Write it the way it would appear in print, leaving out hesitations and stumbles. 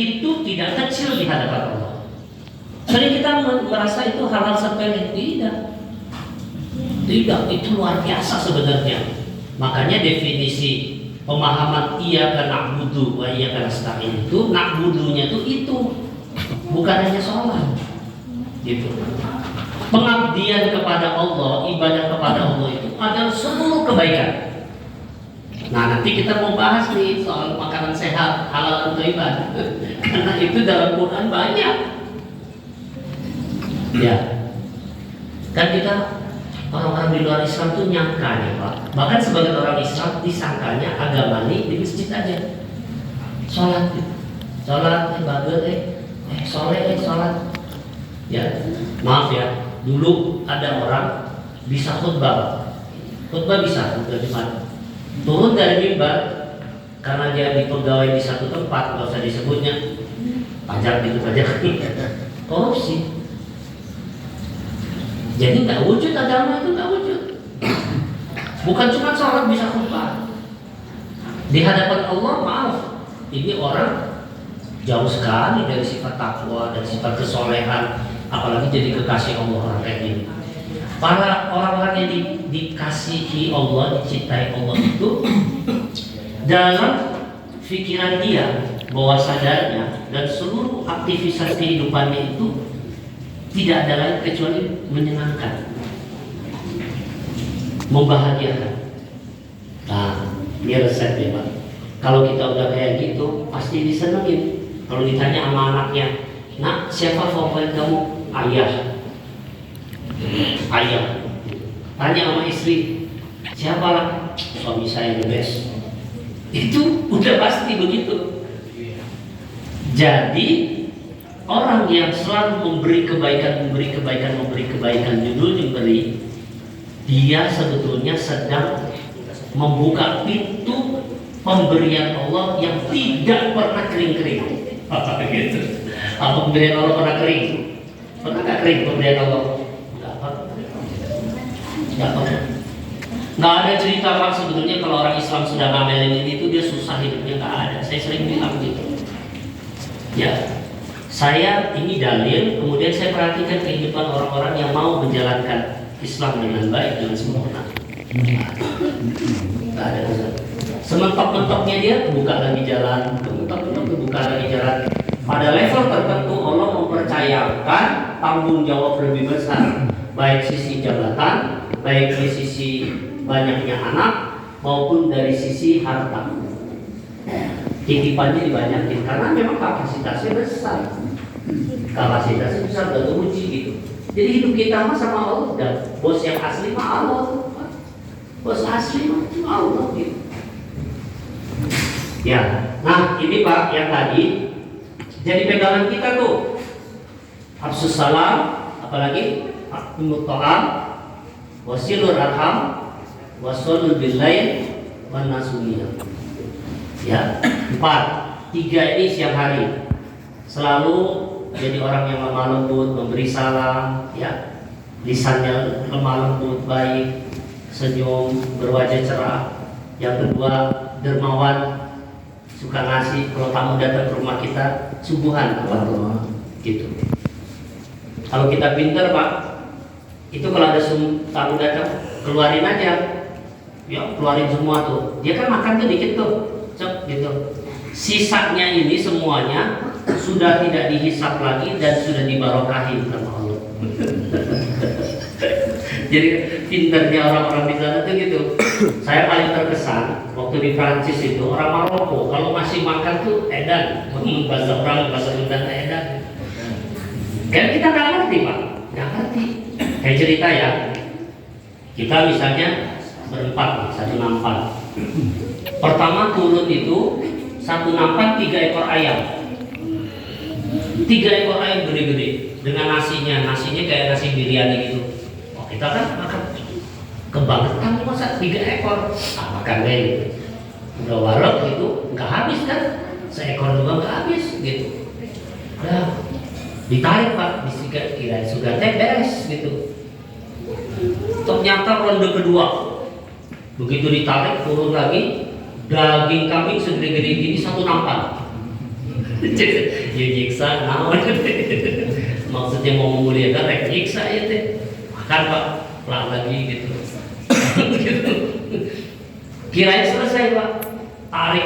itu tidak kecil di hadapan Allah. Sering kita merasa itu hal-hal sepele. Tidak, itu luar biasa sebenarnya. Makanya definisi pemahaman iyyaka na'budu wa iyyaka nasta'in itu, na'budunya itu bukan hanya sholat gitu. Pengabdian kepada Allah, ibadah kepada Allah itu adalah seluruh kebaikan. Nah, nanti kita mau bahas nih soal makanan sehat, halal atau ibadah. Karena itu dalam Quran banyak. Ya, kan kita orang-orang di luar Islam tuh nyangka ya Pak. Bahkan sebagai orang Islam disangkanya agama ini di masjid aja. Sholat, ibadah, sholat. Ya, maaf ya. Dulu ada orang bisa khutbah bisa di mana? Turun dari mimbar karena dia dipegawai di satu tempat, nggak usah disebutnya, pajak korupsi. Jadi nggak wujud agama itu, nggak wujud. Bukan cuma sholat bisa khutbah. Di hadapan Allah, maaf, ini orang jauh sekali dari sifat takwa dan sifat kesolehan, apalagi jadi kekasih Allah orang kayak gini. Para orang-orang yang dikasihi Allah, dicintai Allah itu dalam pikiran dia, bawah sadarnya dan seluruh aktivitas kehidupannya itu tidak ada lain kecuali menyenangkan, membahagiakan. Nah, ini resepnya Pak. Kalau kita udah kayak gitu, pasti disenengin. Kalau ditanya sama anaknya, nak siapa favorit kamu? Ayah. Tanya sama istri, siapa lah? Suami saya the best. Itu udah pasti begitu. Jadi orang yang selalu memberi kebaikan, judul memberi, dia sebetulnya sedang membuka pintu pemberian Allah yang tidak pernah kering-kering. Gitu. Apa pemberian Allah pernah kering? Pernah nggak kering pemberian Allah? Nggak ada cerita Pak sebetulnya kalau orang Islam sudah ngamelin ini itu dia susah hidupnya, nggak ada. Saya sering bilang gitu. Ya, saya ini dalil, kemudian saya perhatikan kehidupan orang-orang yang mau menjalankan Islam dengan baik, dengan sempurna. Nggak ada. Sementok-mentoknya dia buka lagi jalan, buka lagi jalan. Pada level tertentu Allah mempercayakan tanggung jawab lebih besar, baik sisi jabatan, baik dari sisi banyaknya anak maupun dari sisi harta. Titipannya dibanyakin karena memang kapasitasnya besar. Kapasitasnya besar dan teruji gitu. Jadi hidup kita mah sama Allah, dan bos yang asli mah Allah. Bos asli mah cuma Allah gitu. Ya, nah ini Pak yang tadi jadi pegangan kita tuh. Hafsus salam, apalagi Hakimut ta'am, wasilur arham, wasolul billail, wanasumiyah. Ya, 4. 3 ini siang hari. Selalu jadi orang yang lemah lembut, memberi salam, ya. Lisannya lemah lembut, baik, senyum, berwajah cerah. Yang kedua, dermawan, suka ngasih. Kalau tamu datang ke rumah kita, subuhan Allah, gitu. Kalau kita pinter Pak, itu kalau ada tamu datang, keluarin aja, ya keluarin semua tuh. Dia kan makan tuh dikit tuh, cep gitu. Sisanya ini semuanya sudah tidak dihisap lagi dan sudah dibarokahi sama Allah. Jadi pinternya orang-orang di sana tuh gitu. Saya paling terkesan waktu di Prancis itu orang Maroko kalau masih makan tuh edan, bahasa orang bahasa Sunda edan. Kan kita nggak ngerti Pak, nggak ngerti. Kayak cerita ya, kita misalnya berempat, satu nampan. Pertama turun itu satu nampan 3 ekor ayam. 3 ekor ayam gede-gede dengan nasinya kayak nasi biryani gitu. Oh kita kan makan kebangetan masa 3 ekor, makan deh gitu. Udah warok gitu, nggak habis kan? Seekor juga nggak habis gitu. Udah ditarik Pak, kira sudah beres gitu. Ternyata ronde kedua, begitu ditarik turun lagi, daging kambing segede-gede gini satu nampan. Ya nyiksa, naon. Maksudnya mau memuliakan, rek nyiksa ya teh. Makan Pak, pelan lagi gitu. Kirain selesai Pak. Tarik